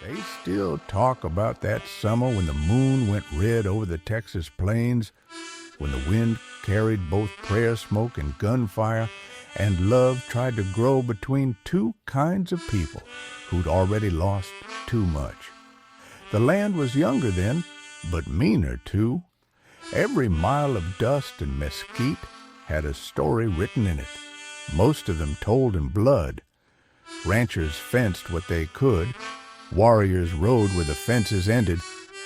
They still talk about that summer when the moon went red over the Texas plains, when the wind carried both prayer smoke and gunfire, and love tried to grow between two kinds of people who'd already lost too much. The land was younger then, but meaner too. Every mile of dust and mesquite had a story written in it, most of them told in blood. Ranchers fenced what they could, warriors rode where the fences ended,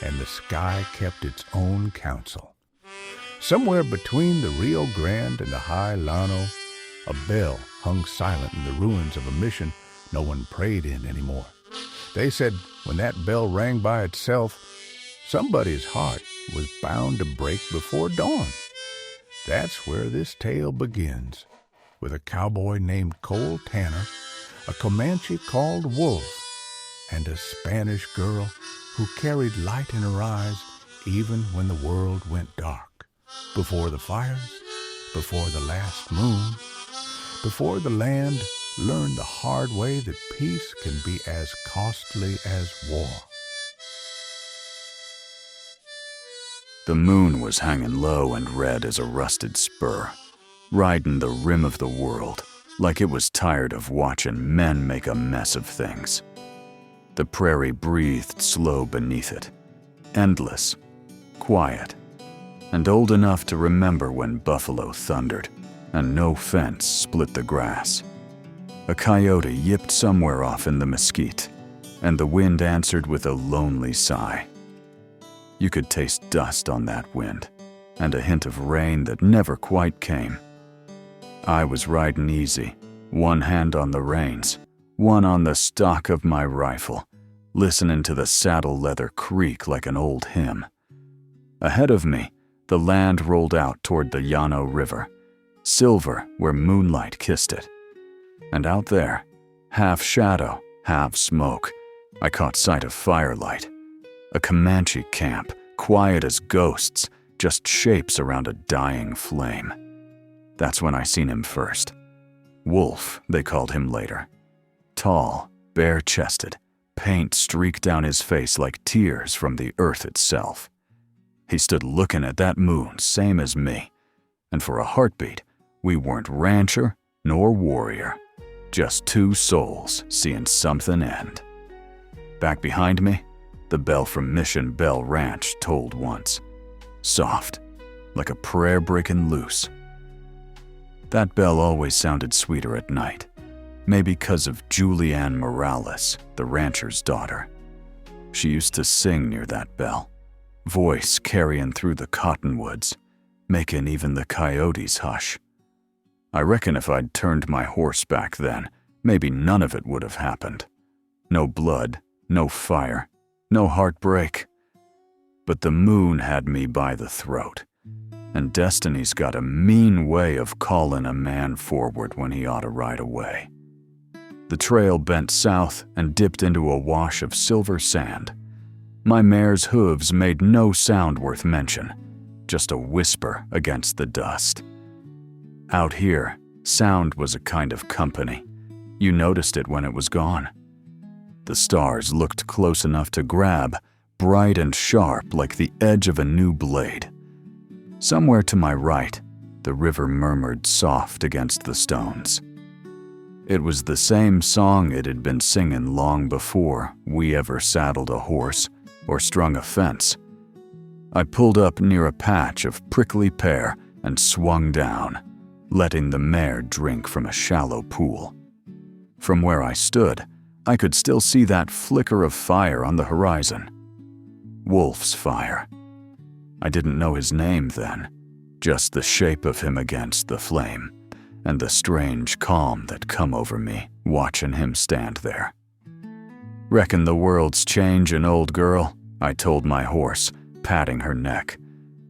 and the sky kept its own counsel. Somewhere between the Rio Grande and the high Llano, a bell hung silent in the ruins of a mission no one prayed in anymore. They said when that bell rang by itself, somebody's heart was bound to break before dawn. That's where this tale begins, with a cowboy named Cole Tanner, a Comanche called Wolf, and a Spanish girl who carried light in her eyes even when the world went dark. Before the fires, before the last moon, before the land learned the hard way that peace can be as costly as war. The moon was hanging low and red as a rusted spur, riding the rim of the world like it was tired of watching men make a mess of things. The prairie breathed slow beneath it, endless, quiet, and old enough to remember when buffalo thundered and no fence split the grass. A coyote yipped somewhere off in the mesquite, and the wind answered with a lonely sigh. You could taste dust on that wind, and a hint of rain that never quite came. I was riding easy, one hand on the reins, one on the stock of my rifle, listening to the saddle leather creak like an old hymn. Ahead of me, the land rolled out toward the Llano River, silver where moonlight kissed it. And out there, half shadow, half smoke, I caught sight of firelight. A Comanche camp, quiet as ghosts, just shapes around a dying flame. That's when I seen him first. Wolf, they called him later. Tall, bare-chested, paint streaked down his face like tears from the earth itself. He stood looking at that moon, same as me, and for a heartbeat, we weren't rancher nor warrior, just two souls seeing something end. Back behind me, the bell from Mission Belle Ranch tolled once, soft, like a prayer breaking loose. That bell always sounded sweeter at night, maybe 'cause of Julianne Morales, the rancher's daughter. She used to sing near that bell, voice carrying through the cottonwoods, making even the coyotes hush. I reckon if I'd turned my horse back then, maybe none of it would have happened. No blood, no fire, no heartbreak. But the moon had me by the throat, and destiny's got a mean way of calling a man forward when he ought to ride away. The trail bent south and dipped into a wash of silver sand. My mare's hooves made no sound worth mention, just a whisper against the dust. Out here, sound was a kind of company. You noticed it when it was gone. The stars looked close enough to grab, bright and sharp like the edge of a new blade. Somewhere to my right, the river murmured soft against the stones. It was the same song it had been singing long before we ever saddled a horse or strung a fence. I pulled up near a patch of prickly pear and swung down, letting the mare drink from a shallow pool. From where I stood, I could still see that flicker of fire on the horizon. Wolf's fire. I didn't know his name then, just the shape of him against the flame, and the strange calm that come over me watching him stand there. "Reckon the world's changin', old girl," I told my horse, patting her neck.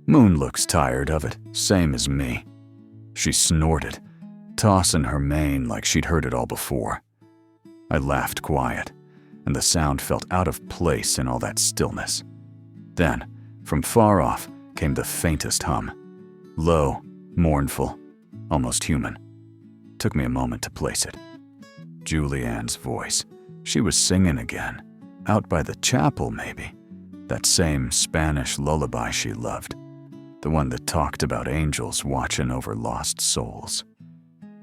"Moon looks tired of it, same as me." She snorted, tossing her mane like she'd heard it all before. I laughed quiet, and the sound felt out of place in all that stillness. Then, from far off, came the faintest hum. Low, mournful, almost human. Took me a moment to place it. Julianne's voice. She was singing again, Out by the chapel, maybe. That same Spanish lullaby she loved. The one that talked about angels watching over lost souls.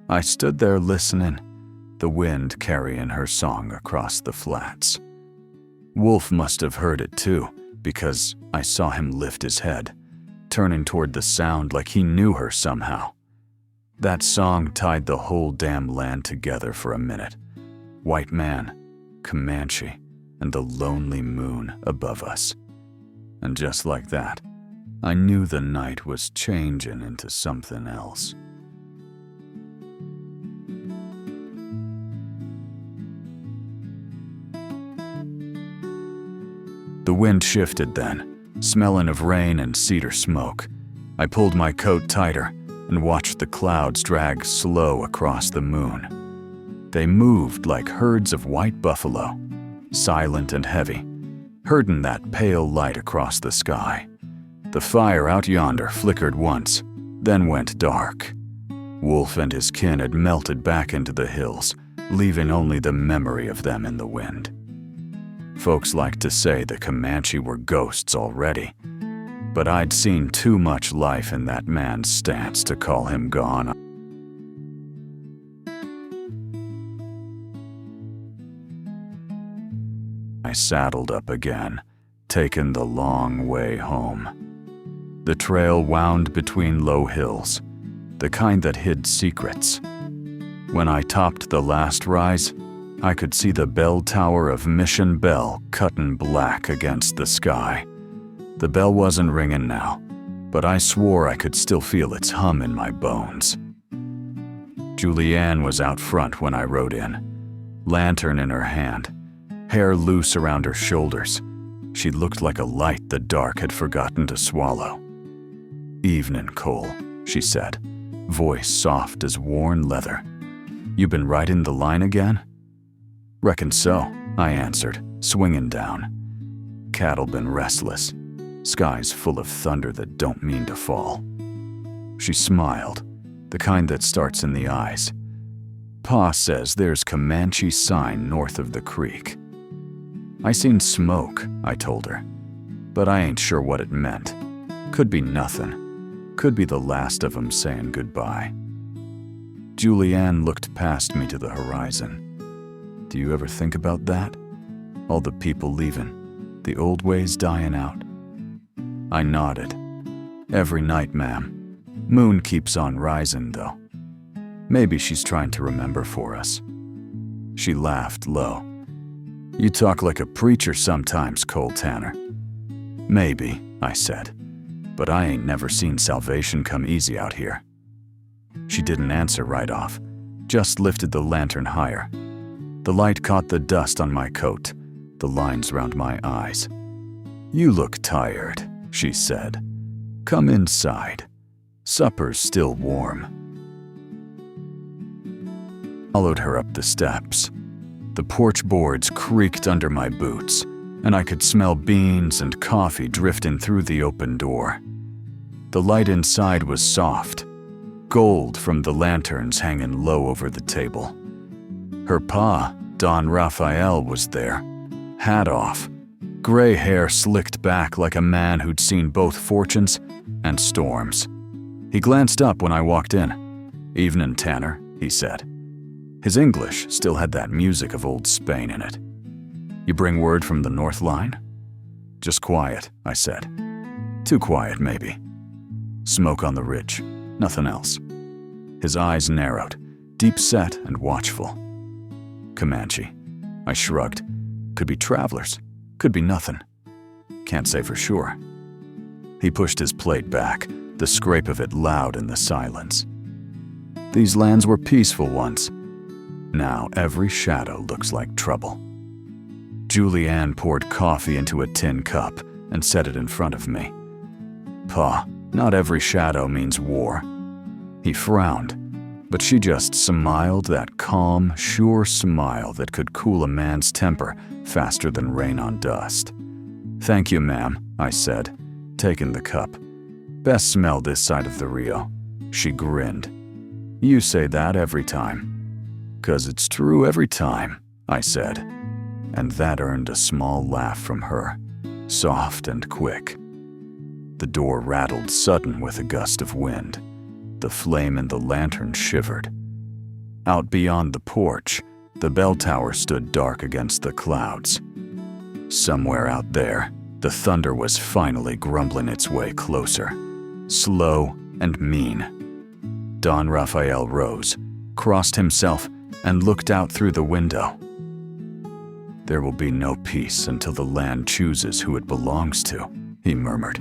I stood there listening, the wind carrying her song across the flats. Wolf must have heard it too, because I saw him lift his head, turning toward the sound like he knew her somehow. That song tied the whole damn land together for a minute. White man, Comanche, and the lonely moon above us. And just like that, I knew the night was changing into something else. The wind shifted then, smelling of rain and cedar smoke. I pulled my coat tighter and watched the clouds drag slow across the moon. They moved like herds of white buffalo, silent and heavy, herding that pale light across the sky. The fire out yonder flickered once, then went dark. Wolf and his kin had melted back into the hills, leaving only the memory of them in the wind. Folks liked to say the Comanche were ghosts already, but I'd seen too much life in that man's stance to call him gone. I saddled up again, taking the long way home. The trail wound between low hills, the kind that hid secrets. When I topped the last rise, I could see the bell tower of Mission Belle cutting black against the sky. The bell wasn't ringing now, but I swore I could still feel its hum in my bones. Julianne was out front when I rode in, lantern in her hand, hair loose around her shoulders. She looked like a light the dark had forgotten to swallow. "Evening, Cole," she said, voice soft as worn leather. "You been riding the line again?" "Reckon so," I answered, swinging down. Cattle been restless, skies full of thunder that don't mean to fall. She smiled, the kind that starts in the eyes. "Pa says there's Comanche sign north of the creek." "I seen smoke," I told her, "but I ain't sure what it meant. Could be nothing. Could be the last of 'em saying goodbye." Julianne looked past me to the horizon. "Do you ever think about that? All the people leaving, the old ways dying out?" I nodded. "Every night, ma'am. Moon keeps on rising, though. Maybe she's trying to remember for us." She laughed low. "You talk like a preacher sometimes, Cole Tanner." "Maybe," I said, "but I ain't never seen salvation come easy out here." She didn't answer right off, just lifted the lantern higher. The light caught the dust on my coat, the lines round my eyes. "You look tired," she said. "Come inside. Supper's still warm." I followed her up the steps. The porch boards creaked under my boots, and I could smell beans and coffee drifting through the open door. The light inside was soft, gold from the lanterns hanging low over the table. Her pa, Don Raphael, was there, hat off, gray hair slicked back like a man who'd seen both fortunes and storms. He glanced up when I walked in. "Evening, Tanner," he said. His English still had that music of old Spain in it. "You bring word from the North Line?" "Just quiet," I said. "Too quiet, maybe. Smoke on the ridge, nothing else." His eyes narrowed, deep-set and watchful. "Comanche." I shrugged. "Could be travelers, could be nothing. Can't say for sure." He pushed his plate back, the scrape of it loud in the silence. "These lands were peaceful once. Now every shadow looks like trouble." Julianne poured coffee into a tin cup and set it in front of me. "Pa, not every shadow means war." He frowned, but she just smiled that calm, sure smile that could cool a man's temper faster than rain on dust. "Thank you, ma'am," I said, taking the cup. "Best smell this side of the Rio." She grinned. "You say that every time." "'Cause it's true every time," I said. and that earned a small laugh from her, soft and quick. The door rattled sudden with a gust of wind. The flame in the lantern shivered. Out beyond the porch, the bell tower stood dark against the clouds. Somewhere out there, the thunder was finally grumbling its way closer, slow and mean. Don Raphael rose, crossed himself, and looked out through the window. "There will be no peace until the land chooses who it belongs to," he murmured.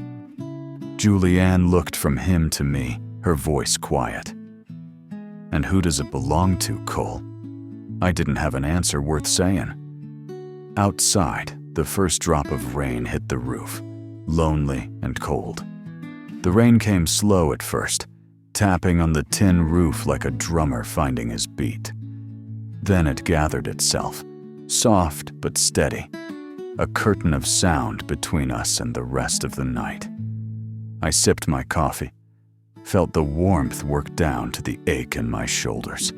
Julianne looked from him to me, her voice quiet. "And who does it belong to, Cole?" I didn't have an answer worth saying. Outside, the first drop of rain hit the roof, lonely and cold. The rain came slow at first, tapping on the tin roof like a drummer finding his beat. Then it gathered itself, soft but steady, a curtain of sound between us and the rest of the night. I sipped my coffee, felt the warmth work down to the ache in my shoulders.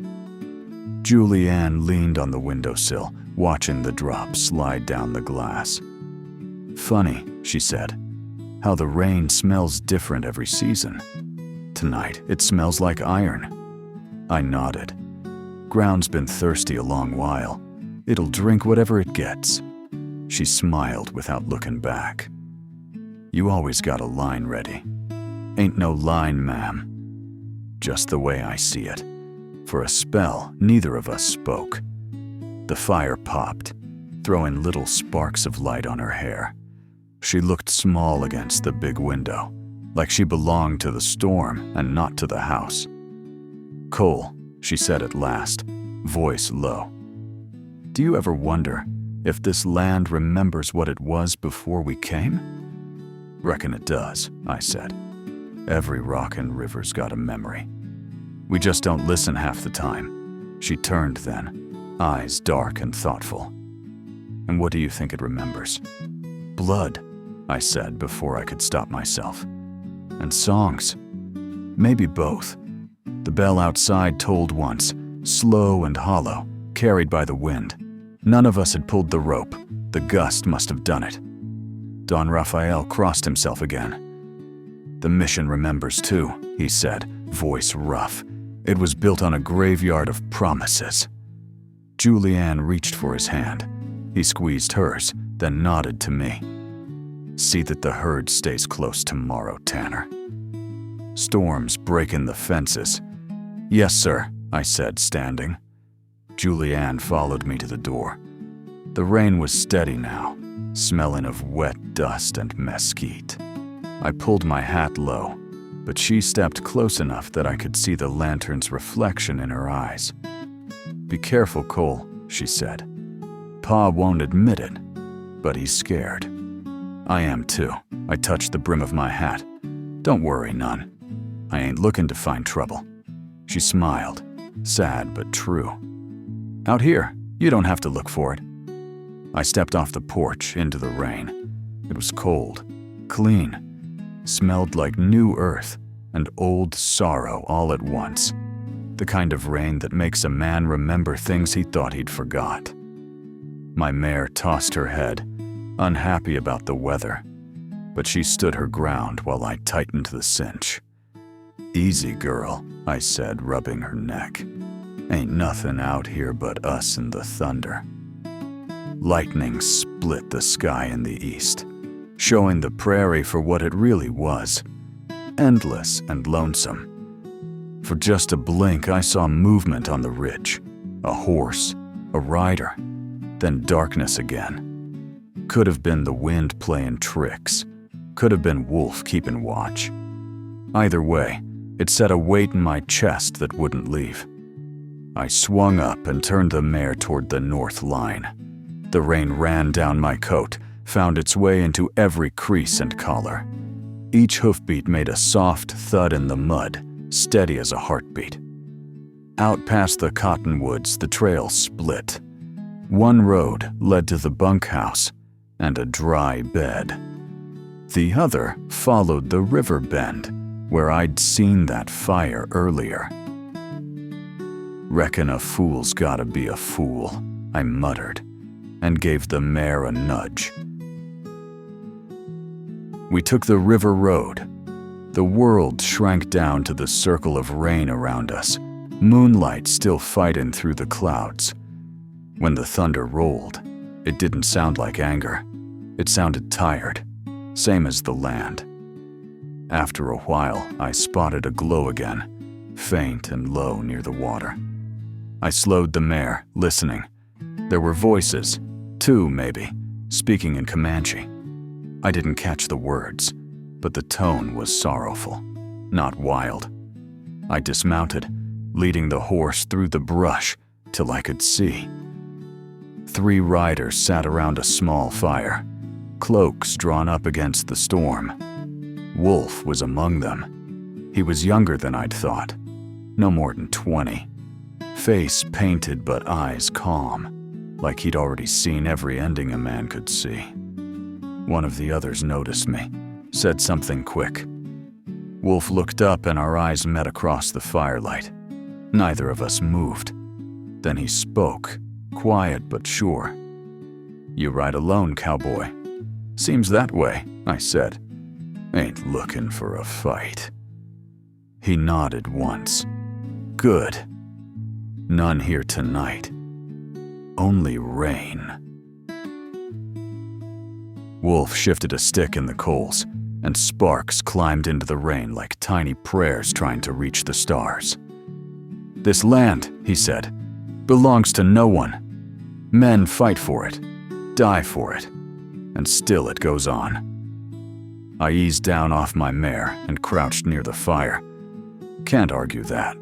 Julianne leaned on the windowsill, watching the drops slide down the glass. "Funny," she said, "how the rain smells different every season. Tonight, it smells like iron." I nodded. "Ground's been thirsty a long while. It'll drink whatever it gets." She smiled without looking back. "You always got a line ready." "Ain't no line, ma'am." Just the way I see it. For a spell, neither of us spoke. The fire popped, throwing little sparks of light on her hair. She looked small against the big window, like she belonged to the storm and not to the house. "Cole," she said at last, voice low. "Do you ever wonder if this land remembers what it was before we came?" "Reckon it does," I said. "Every rock and river's got a memory. We just don't listen half the time." She turned then, eyes dark and thoughtful. "And what do you think it remembers?" "Blood," I said before I could stop myself. "And songs. Maybe both." The bell outside tolled once, slow and hollow, carried by the wind. None of us had pulled the rope. The gust must have done it. Don Raphael crossed himself again. "The mission remembers too," he said, voice rough. "It was built on a graveyard of promises." Julianne reached for his hand. He squeezed hers, then nodded to me. "See that the herd stays close tomorrow, Tanner. Storms breaking the fences." "Yes, sir," I said, standing. Julianne followed me to the door. The rain was steady now, smelling of wet dust and mesquite. I pulled my hat low, but she stepped close enough that I could see the lantern's reflection in her eyes. "Be careful, Cole," she said. "Pa won't admit it, but he's scared." "I am too." I touched the brim of my hat. "Don't worry none. I ain't looking to find trouble." She smiled, sad but true. "Out here, you don't have to look for it." I stepped off the porch into the rain. It was cold, clean, smelled like new earth and old sorrow all at once. The kind of rain that makes a man remember things he thought he'd forgot. My mare tossed her head, unhappy about the weather, but she stood her ground while I tightened the cinch. "Easy, girl," I said, rubbing her neck. "Ain't nothing out here but us and the thunder." Lightning split the sky in the east, showing the prairie for what it really was, endless and lonesome. For just a blink, I saw movement on the ridge, a horse, a rider, then darkness again. Could have been the wind playing tricks, could have been Wolf keeping watch. Either way, it set a weight in my chest that wouldn't leave. I swung up and turned the mare toward the north line. The rain ran down my coat, found its way into every crease and collar. Each hoofbeat made a soft thud in the mud, steady as a heartbeat. Out past the cottonwoods, the trail split. One road led to the bunkhouse and a dry bed. The other followed the river bend, where I'd seen that fire earlier. "Reckon a fool's gotta be a fool," I muttered, and gave the mare a nudge. We took the river road. The world shrank down to the circle of rain around us, moonlight still fighting through the clouds. When the thunder rolled, it didn't sound like anger. It sounded tired, same as the land. After a while, I spotted a glow again, faint and low near the water. I slowed the mare, listening. There were voices, 2 maybe, speaking in Comanche. I didn't catch the words, but the tone was sorrowful, not wild. I dismounted, leading the horse through the brush till I could see. 3 riders sat around a small fire, cloaks drawn up against the storm. Wolf was among them. He was younger than I'd thought, no more than 20. Face painted but eyes calm, like he'd already seen every ending a man could see. One of the others noticed me, said something quick. Wolf looked up and our eyes met across the firelight. Neither of us moved. Then he spoke, quiet but sure. "You ride alone, cowboy." "Seems that way," I said. "Ain't looking for a fight." He nodded once. "Good. None here tonight. Only rain." Wolf shifted a stick in the coals, and sparks climbed into the rain like tiny prayers trying to reach the stars. "This land," he said, "belongs to no one. Men fight for it, die for it, and still it goes on." I eased down off my mare and crouched near the fire. Can't argue that.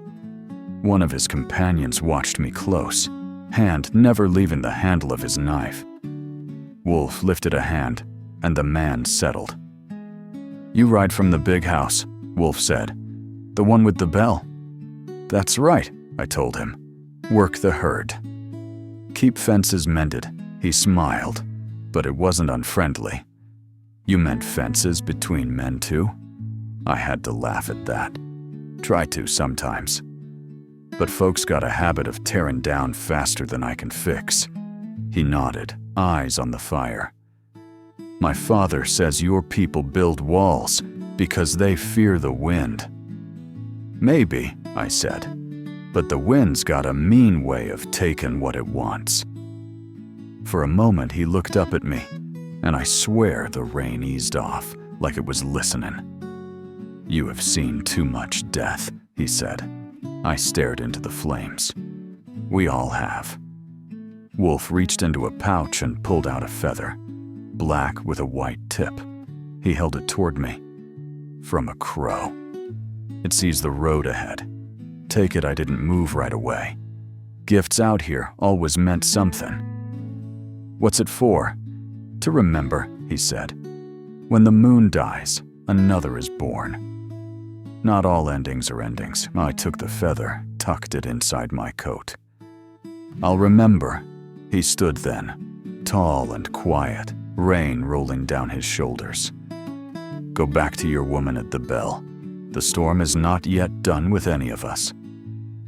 One of his companions watched me close, hand never leaving the handle of his knife. Wolf lifted a hand, and the man settled. "You ride from the big house," Wolf said. "The one with the bell?" "That's right," I told him. "Work the herd. Keep fences mended." He smiled, but it wasn't unfriendly. "You meant fences between men too?" I had to laugh at that. Try to sometimes. But folks got a habit of tearing down faster than I can fix. He nodded, eyes on the fire. "My father says your people build walls because they fear the wind." "Maybe," I said, "but the wind's got a mean way of taking what it wants." For a moment he looked up at me, and I swear the rain eased off, like it was listening. "You have seen too much death," he said. I stared into the flames. "We all have." Wolf reached into a pouch and pulled out a feather, black with a white tip. He held it toward me. "From a crow. It sees the road ahead. Take it I didn't move right away. Gifts out here always meant something." "What's it for?" "To remember," he said. "When the moon dies, another is born." Not all endings are endings. I took the feather, tucked it inside my coat. "I'll remember." He stood then, tall and quiet, rain rolling down his shoulders. "Go back to your woman at the bell. The storm is not yet done with any of us."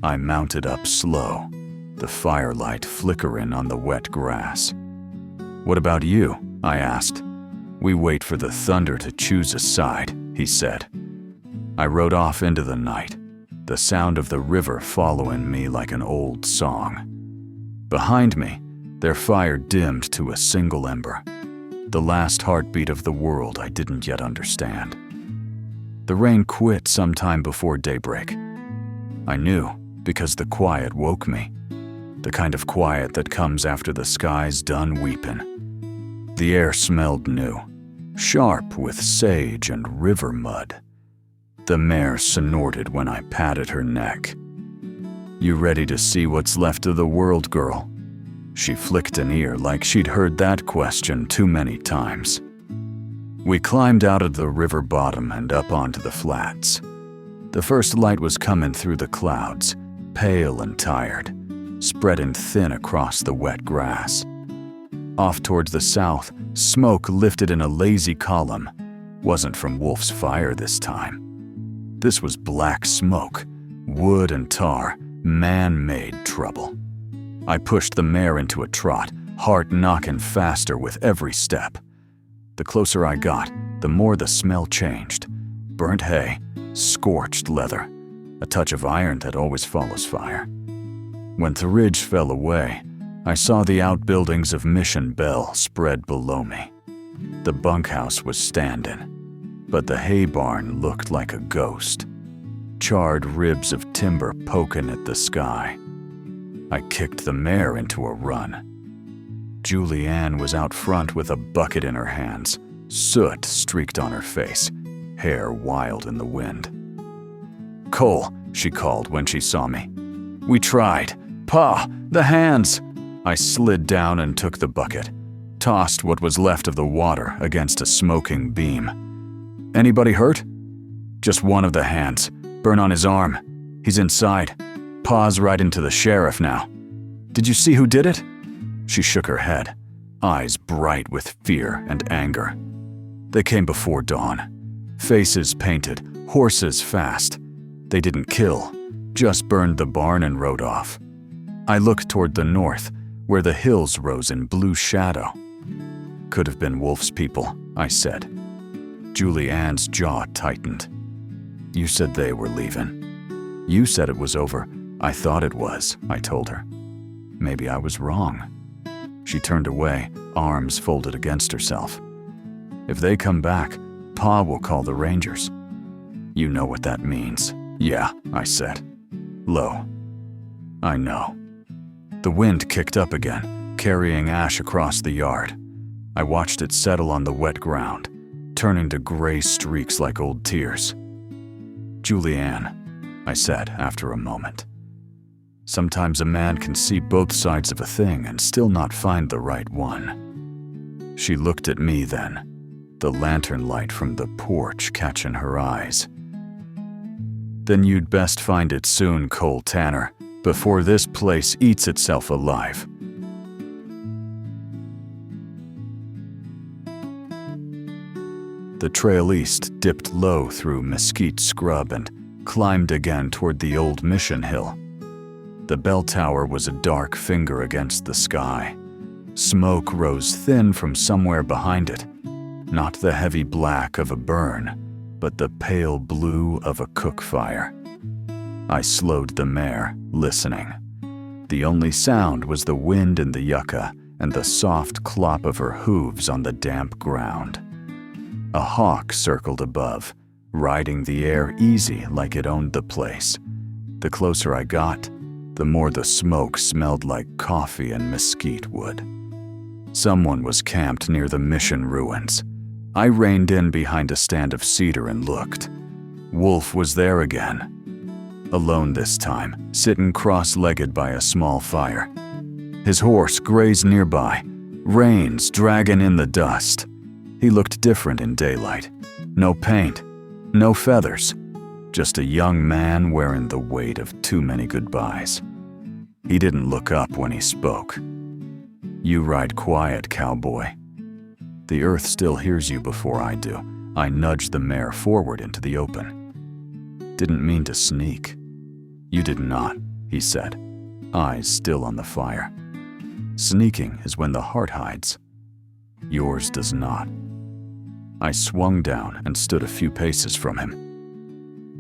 I mounted up slow, the firelight flickering on the wet grass. "What about you?" I asked. "We wait for the thunder to choose a side," he said. I rode off into the night, the sound of the river following me like an old song. Behind me, their fire dimmed to a single ember, the last heartbeat of the world I didn't yet understand. The rain quit sometime before daybreak. I knew, because the quiet woke me, the kind of quiet that comes after the sky's done weeping. The air smelled new, sharp with sage and river mud. The mare snorted when I patted her neck. "You ready to see what's left of the world, girl?" She flicked an ear like she'd heard that question too many times. We climbed out of the river bottom and up onto the flats. The first light was coming through the clouds, pale and tired, spreading thin across the wet grass. Off towards the south, smoke lifted in a lazy column. Wasn't from Wolf's fire this time. This was black smoke, wood and tar, man-made trouble. I pushed the mare into a trot, heart knocking faster with every step. The closer I got, the more the smell changed. Burnt hay, scorched leather, a touch of iron that always follows fire. When the ridge fell away, I saw the outbuildings of Mission Belle spread below me. The bunkhouse was standing, but the hay barn looked like a ghost. Charred ribs of timber poking at the sky. I kicked the mare into a run. Julianne was out front with a bucket in her hands, soot streaked on her face, hair wild in the wind. "Cole," she called when she saw me. "We tried. Pa, the hands!" I slid down and took the bucket, tossed what was left of the water against a smoking beam. "Anybody hurt?" "Just one of the hands. Burn on his arm. He's inside. Pa's right into the sheriff now." "Did you see who did it?" She shook her head, eyes bright with fear and anger. "They came before dawn. Faces painted, horses fast. They didn't kill, just burned the barn and rode off." I looked toward the north, where the hills rose in blue shadow. "Could have been Wolf's people," I said. Julianne's jaw tightened. "You said they were leaving." "You said it was over. I thought it was," I told her. Maybe I was wrong. She turned away, arms folded against herself. "If they come back, Pa will call the Rangers." "You know what that means." "Yeah," I said. Low. "I know." The wind kicked up again, carrying ash across the yard. I watched it settle on the wet ground, turning to gray streaks like old tears. "Julianne," I said after a moment. "Sometimes a man can see both sides of a thing and still not find the right one." She looked at me then, the lantern light from the porch catching her eyes. "Then you'd best find it soon, Cole Tanner, before this place eats itself alive." The trail east dipped low through mesquite scrub and climbed again toward the old Mission Hill. The bell tower was a dark finger against the sky. Smoke rose thin from somewhere behind it, not the heavy black of a burn, but the pale blue of a cook fire. I slowed the mare, listening. The only sound was the wind in the yucca and the soft clop of her hooves on the damp ground. A hawk circled above, riding the air easy like it owned the place. The closer I got, the more the smoke smelled like coffee and mesquite wood. Someone was camped near the Mission ruins. I reined in behind a stand of cedar and looked. Wolf was there again. Alone this time, sitting cross-legged by a small fire. His horse grazed nearby, reins dragging in the dust. He looked different in daylight. No paint, no feathers, just a young man wearing the weight of too many goodbyes. He didn't look up when he spoke. "You ride quiet, cowboy. The earth still hears you before I do." I nudged the mare forward into the open. "Didn't mean to sneak." "You did not," he said, eyes still on the fire. "Sneaking is when the heart hides. Yours does not." I swung down and stood a few paces from him.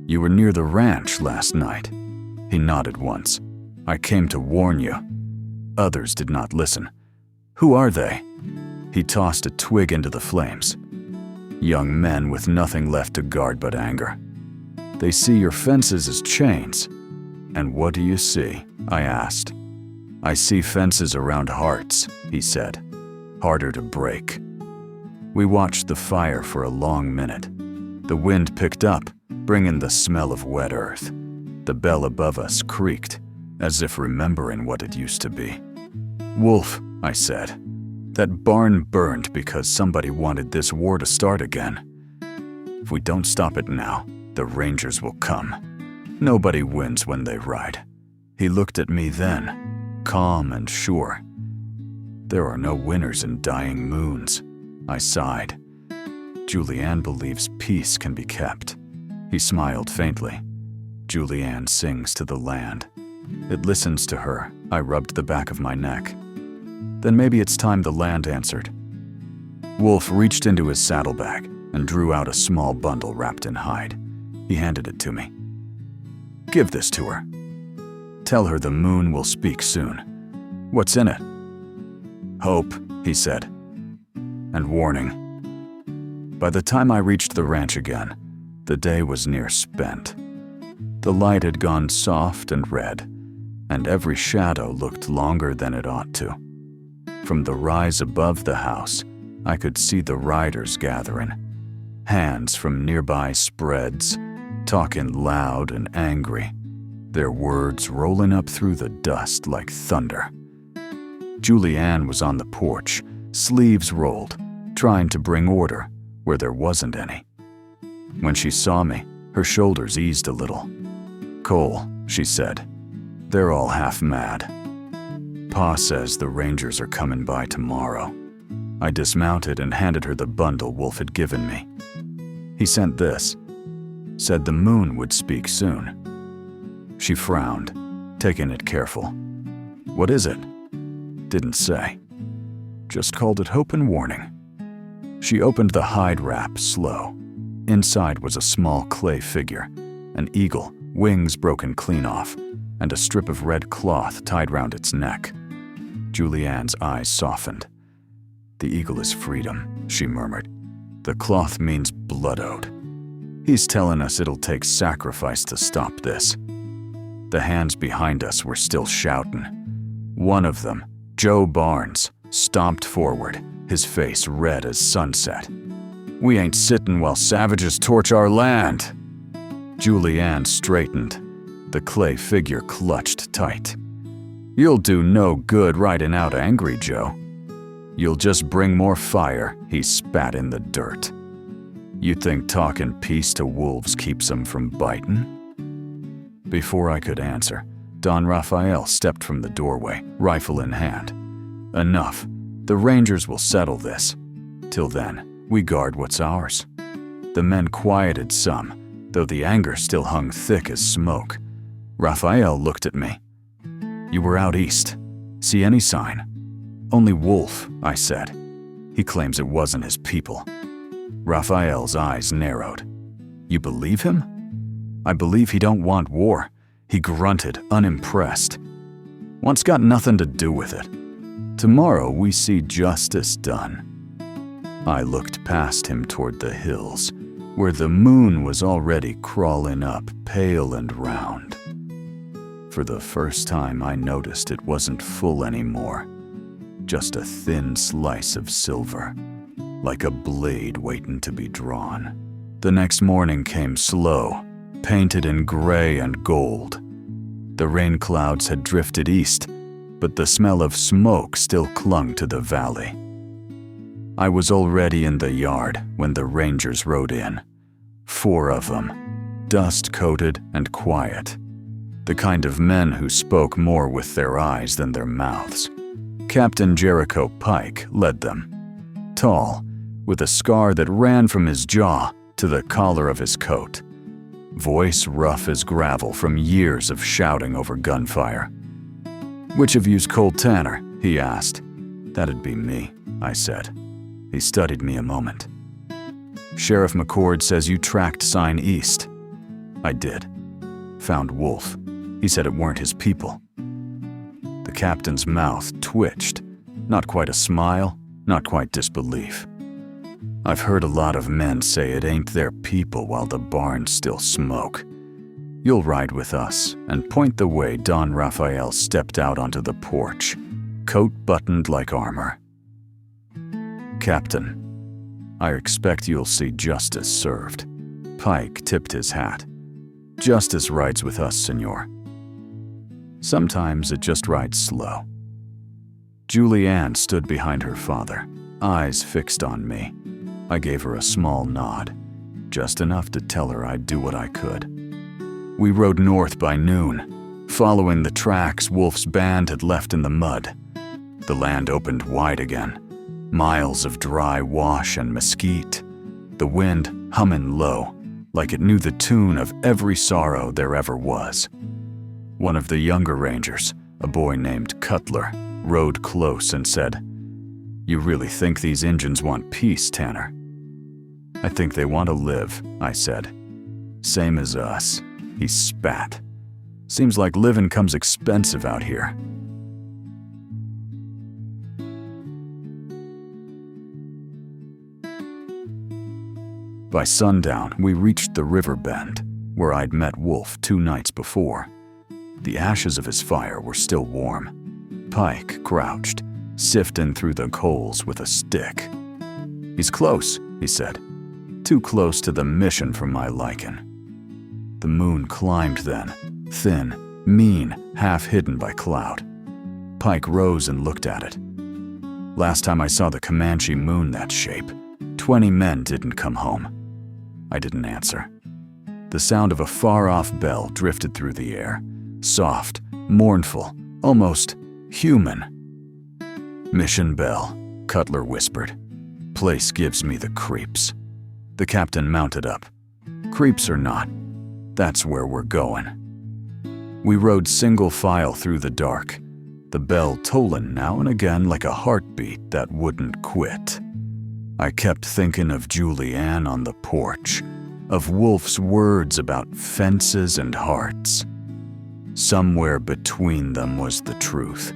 "You were near the ranch last night." He nodded once. "I came to warn you." Others did not listen. "Who are they?" He tossed a twig into the flames. "Young men with nothing left to guard but anger. They see your fences as chains." "And what do you see?" I asked. "I see fences around hearts," he said. "Harder to break." We watched the fire for a long minute. The wind picked up, bringing the smell of wet earth. The bell above us creaked, as if remembering what it used to be. "Wolf," I said. "That barn burned because somebody wanted this war to start again. If we don't stop it now, the Rangers will come. Nobody wins when they ride." He looked at me then, calm and sure. "There are no winners in dying moons." I sighed. "Julianne believes peace can be kept." He smiled faintly. "Julianne sings to the land. It listens to her." I rubbed the back of my neck. Then maybe it's time the land answered. Wolf reached into his saddlebag and drew out a small bundle wrapped in hide. He handed it to me. Give this to her. Tell her the moon will speak soon. What's in it? Hope, he said. And warning. By the time I reached the ranch again, the day was near spent. The light had gone soft and red, and every shadow looked longer than it ought to. From the rise above the house, I could see the riders gathering, hands from nearby spreads, talking loud and angry, their words rolling up through the dust like thunder. Julianne was on the porch, sleeves rolled, trying to bring order where there wasn't any. When she saw me, her shoulders eased a little. Cole, she said, they're all half mad. Pa says the Rangers are coming by tomorrow. I dismounted and handed her the bundle Wolf had given me. He sent this. Said the moon would speak soon. She frowned, taking it careful. What is it? Didn't say. Just called it hope and warning. She opened the hide wrap slow. Inside was a small clay figure, an eagle, wings broken clean off, and a strip of red cloth tied round its neck. Julianne's eyes softened. The eagle is freedom, she murmured. The cloth means blood owed. He's telling us it'll take sacrifice to stop this. The hands behind us were still shouting. One of them, Joe Barnes, stomped forward, his face red as sunset. We ain't sitting while savages torch our land. Julianne straightened. The clay figure clutched tight. You'll do no good riding out angry, Joe. You'll just bring more fire, he spat in the dirt. You think talking peace to wolves keeps them from biting? Before I could answer, Don Raphael stepped from the doorway, rifle in hand. Enough. The Rangers will settle this. Till then, we guard what's ours. The men quieted some, though the anger still hung thick as smoke. Raphael looked at me. You were out east. See any sign? Only Wolf, I said. He claims it wasn't his people. Raphael's eyes narrowed. You believe him? I believe he don't want war. He grunted, unimpressed. What's got nothing to do with it? Tomorrow we see justice done. I looked past him toward the hills, where the moon was already crawling up, pale and round. For the first time I noticed it wasn't full anymore, just a thin slice of silver, like a blade waiting to be drawn. The next morning came slow, painted in gray and gold. The rain clouds had drifted east, but the smell of smoke still clung to the valley. I was already in the yard when the Rangers rode in. 4 of them, dust-coated and quiet. The kind of men who spoke more with their eyes than their mouths. Captain Jericho Pike led them. Tall, with a scar that ran from his jaw to the collar of his coat. Voice rough as gravel from years of shouting over gunfire. Which of you's Cole Tanner? He asked. That'd be me, I said. He studied me a moment. Sheriff McCord says you tracked sign east. I did. Found Wolf. He said it weren't his people. The captain's mouth twitched. Not quite a smile, not quite disbelief. I've heard a lot of men say it ain't their people while the barns still smoke. You'll ride with us and point the way. Don Raphael stepped out onto the porch, coat buttoned like armor. Captain, I expect you'll see justice served. Pike tipped his hat. Justice rides with us, senor. Sometimes it just rides slow. Julianne stood behind her father, eyes fixed on me. I gave her a small nod, just enough to tell her I'd do what I could. We rode north by noon, following the tracks Wolf's band had left in the mud. The land opened wide again, miles of dry wash and mesquite, the wind humming low, like it knew the tune of every sorrow there ever was. One of the younger Rangers, a boy named Cutler, rode close and said, "You really think these Injuns want peace, Tanner?" "I think they want to live," I said. "Same as us." He spat. "Seems like living comes expensive out here." By sundown, we reached the river bend, where I'd met Wolf 2 nights before. The ashes of his fire were still warm. Pike crouched, sifting through the coals with a stick. "He's close," he said. "Too close to the mission for my liking." The moon climbed then, thin, mean, half hidden by cloud. Pike rose and looked at it. "Last time I saw the Comanche moon that shape, 20 men didn't come home." I didn't answer. The sound of a far-off bell drifted through the air, soft, mournful, almost human. "Mission Belle," Cutler whispered. "Place gives me the creeps." The captain mounted up. "Creeps or not, that's where we're going." We rode single file through the dark, the bell tolling now and again like a heartbeat that wouldn't quit. I kept thinking of Julianne on the porch, of Wolf's words about fences and hearts. Somewhere between them was the truth,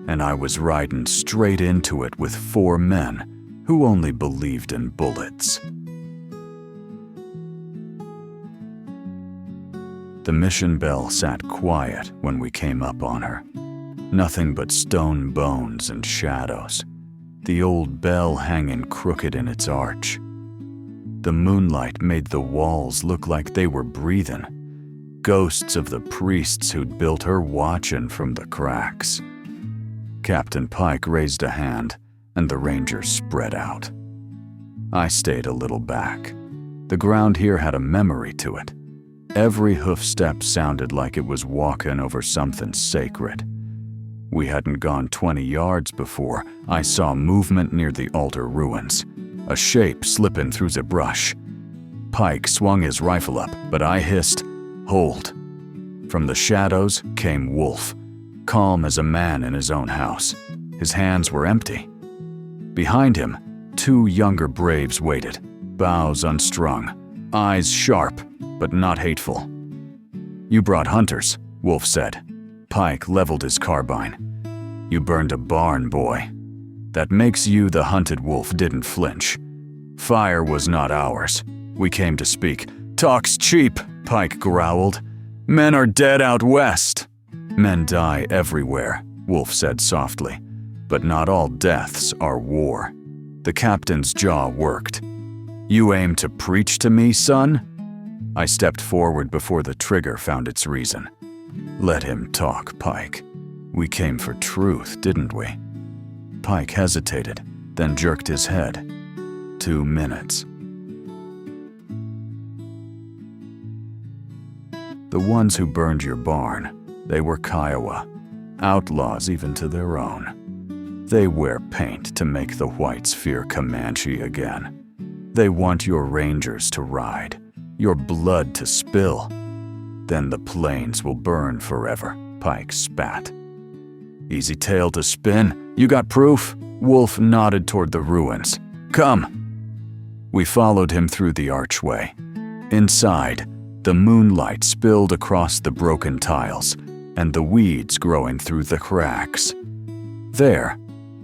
and I was riding straight into it with 4 men who only believed in bullets. The Mission Belle sat quiet when we came up on her. Nothing but stone bones and shadows. The old bell hanging crooked in its arch. The moonlight made the walls look like they were breathing, ghosts of the priests who'd built her watching from the cracks. Captain Pike raised a hand, and the Rangers spread out. I stayed a little back. The ground here had a memory to it. Every hoof step sounded like it was walking over something sacred. We hadn't gone 20 yards before I saw movement near the altar ruins, a shape slipping through the brush. Pike swung his rifle up, but I hissed, "Hold." From the shadows came Wolf, calm as a man in his own house. His hands were empty. Behind him, 2 younger braves waited, bows unstrung, eyes sharp, but not hateful. "You brought hunters," Wolf said. Pike leveled his carbine. "You burned a barn, boy. That makes you the hunted wolf didn't flinch. Fire was not ours. We came to speak." "Talk's cheap," Pike growled. "Men are dead out west." "Men die everywhere," Wolf said softly. "But not all deaths are war." The captain's jaw worked. "You aim to preach to me, son?" I stepped forward before the trigger found its reason. "Let him talk, Pike. We came for truth, didn't we?" Pike hesitated, then jerked his head. 2 minutes. "The ones who burned your barn, they were Kiowa, outlaws even to their own. They wear paint to make the whites fear Comanche again. They want your rangers to ride, your blood to spill. Then the plains will burn forever," Pike spat. "Easy tale to spin. You got proof?" Wolf nodded toward the ruins. "Come." We followed him through the archway. Inside, the moonlight spilled across the broken tiles and the weeds growing through the cracks. There,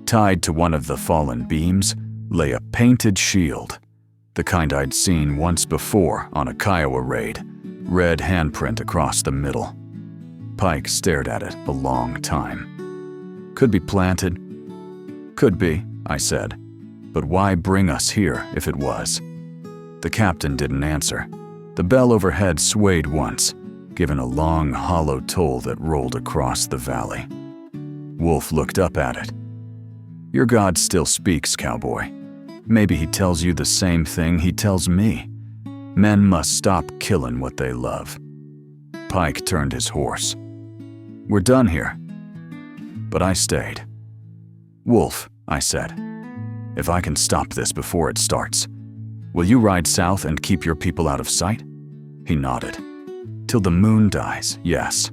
tied to one of the fallen beams, lay a painted shield, the kind I'd seen once before on a Kiowa raid. Red handprint across the middle. Pike stared at it a long time. "Could be planted." "Could be," I said. "But why bring us here if it was?" The captain didn't answer. The bell overhead swayed once, giving a long, hollow toll that rolled across the valley. Wolf looked up at it. "Your God still speaks, Cowboy. Maybe he tells you the same thing he tells me. Men must stop killing what they love." Pike turned his horse. "We're done here." But I stayed. "Wolf," I said, "if I can stop this before it starts, will you ride south and keep your people out of sight?" He nodded. "Till the moon dies, yes."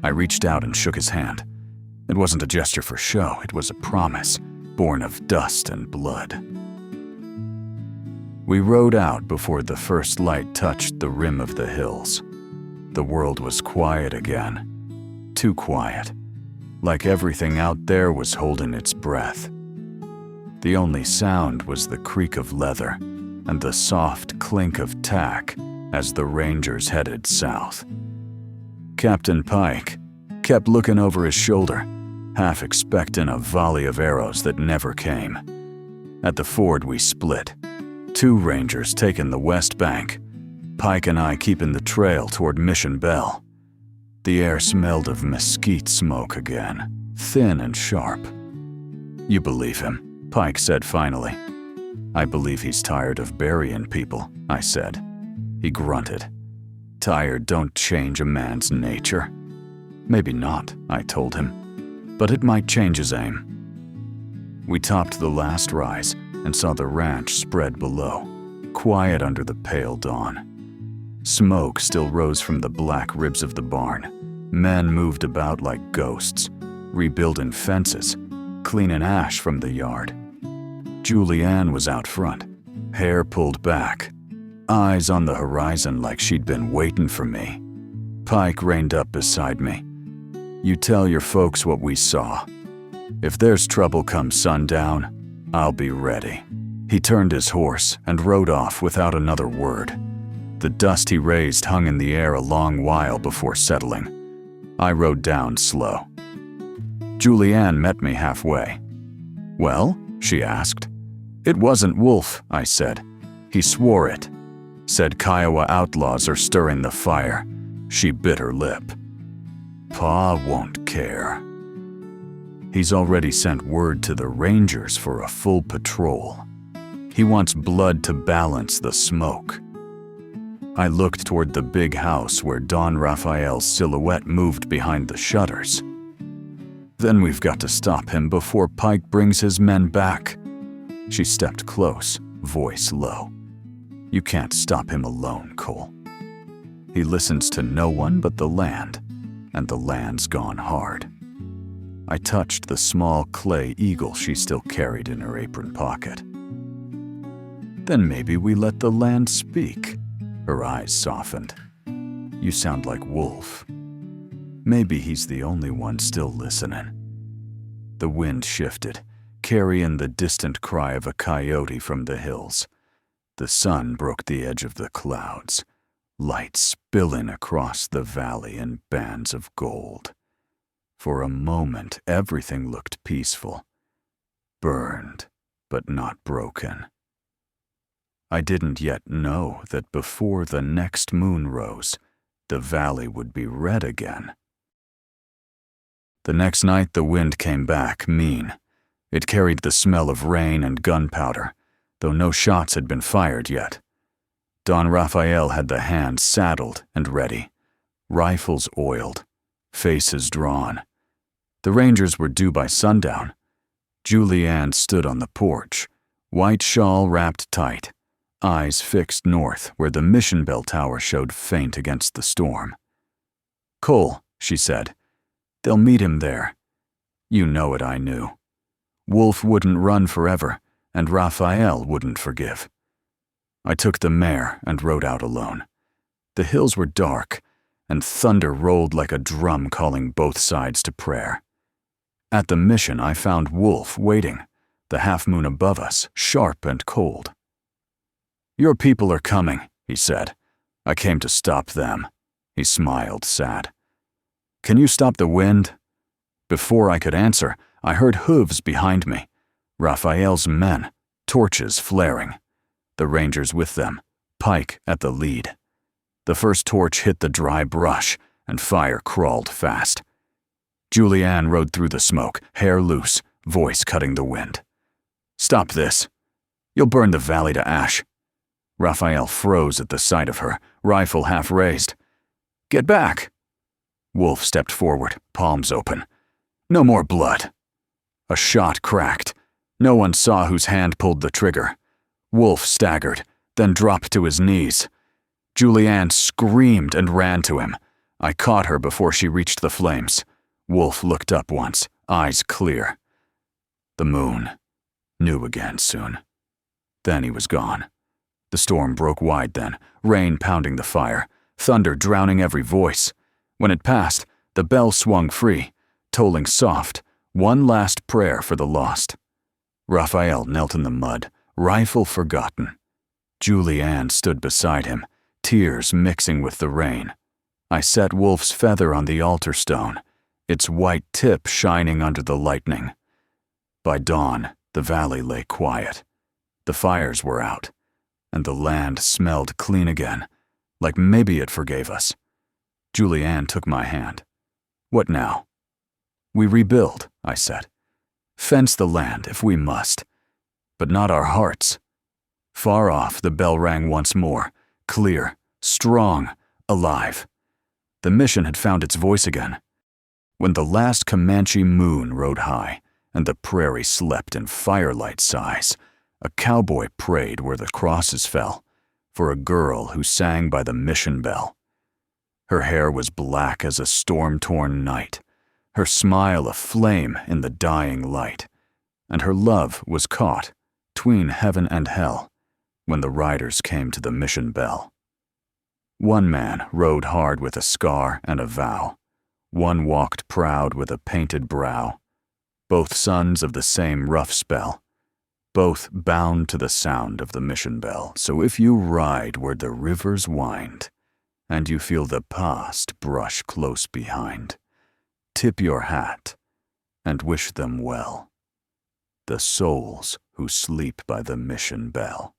I reached out and shook his hand. It wasn't a gesture for show, it was a promise, born of dust and blood. We rode out before the first light touched the rim of the hills. The world was quiet again. Too quiet. Like everything out there was holding its breath. The only sound was the creak of leather and the soft clink of tack as the Rangers headed south. Captain Pike kept looking over his shoulder, half expecting a volley of arrows that never came. At the ford we split. 2 Rangers taking the west bank, Pike and I keeping the trail toward Mission Belle. The air smelled of mesquite smoke again, thin and sharp. "You believe him," Pike said finally. "I believe he's tired of burying people," I said. He grunted. "Tired don't change a man's nature." "Maybe not," I told him, "but it might change his aim." We topped the last rise and saw the ranch spread below, quiet under the pale dawn. Smoke still rose from the black ribs of the barn. Men moved about like ghosts, rebuilding fences, cleaning ash from the yard. Julianne was out front, hair pulled back, eyes on the horizon like she'd been waiting for me. Pike reined up beside me. "You tell your folks what we saw. If there's trouble come sundown, I'll be ready." He turned his horse and rode off without another word. The dust he raised hung in the air a long while before settling. I rode down slow. Julianne met me halfway. "Well?" she asked. "It wasn't Wolf," I said. "He swore it. Said Kiowa outlaws are stirring the fire." She bit her lip. "Pa won't care. He's already sent word to the Rangers for a full patrol. He wants blood to balance the smoke." I looked toward the big house where Don Raphael's silhouette moved behind the shutters. "Then we've got to stop him before Pike brings his men back." She stepped close, voice low. "You can't stop him alone, Cole. He listens to no one but the land, and the land's gone hard." I touched the small clay eagle she still carried in her apron pocket. "Then maybe we let the land speak." Her eyes softened. "You sound like Wolf. Maybe he's the only one still listening." The wind shifted, carrying the distant cry of a coyote from the hills. The sun broke the edge of the clouds, light spilling across the valley in bands of gold. For a moment, everything looked peaceful, burned, but not broken. I didn't yet know that before the next moon rose, the valley would be red again. The next night, the wind came back, mean. It carried the smell of rain and gunpowder, though no shots had been fired yet. Don Raphael had the hands saddled and ready, rifles oiled, faces drawn. The Rangers were due by sundown. Julianne stood on the porch, white shawl wrapped tight, eyes fixed north where the Mission Belle tower showed faint against the storm. "Cole," she said, "they'll meet him there." You know it, I knew. Wolf wouldn't run forever, and Raphael wouldn't forgive. I took the mare and rode out alone. The hills were dark, and thunder rolled like a drum calling both sides to prayer. At the mission, I found Wolf waiting, the half-moon above us, sharp and cold. "Your people are coming," he said. "I came to stop them." He smiled, sad. "Can you stop the wind?" Before I could answer, I heard hooves behind me. Raphael's men, torches flaring. The Rangers with them, Pike at the lead. The first torch hit the dry brush, and fire crawled fast. Julianne rode through the smoke, hair loose, voice cutting the wind. "Stop this. You'll burn the valley to ash." Raphael froze at the sight of her, rifle half raised. "Get back!" Wolf stepped forward, palms open. "No more blood." A shot cracked. No one saw whose hand pulled the trigger. Wolf staggered, then dropped to his knees. Julianne screamed and ran to him. I caught her before she reached the flames. Wolf looked up once, eyes clear. The moon knew again soon. Then he was gone. The storm broke wide then, rain pounding the fire, thunder drowning every voice. When it passed, the bell swung free, tolling soft, one last prayer for the lost. Raphael knelt in the mud, rifle forgotten. Julie Ann stood beside him, tears mixing with the rain. I set Wolf's feather on the altar stone, its white tip shining under the lightning. By dawn, the valley lay quiet. The fires were out, and the land smelled clean again, like maybe it forgave us. Julie Ann took my hand. What now? We rebuild, I said. Fence the land if we must, but not our hearts. Far off, the bell rang once more, clear, strong, alive. The mission had found its voice again. When the last Comanche moon rode high, and the prairie slept in firelight sighs, a cowboy prayed where the crosses fell, for a girl who sang by the Mission Belle. Her hair was black as a storm-torn night, her smile a flame in the dying light, and her love was caught, 'tween heaven and hell, when the riders came to the Mission Belle. One man rode hard with a scar and a vow. One walked proud with a painted brow. Both sons of the same rough spell. Both bound to the sound of the Mission Belle. So if you ride where the rivers wind, and you feel the past brush close behind, tip your hat and wish them well, the souls who sleep by the Mission Belle.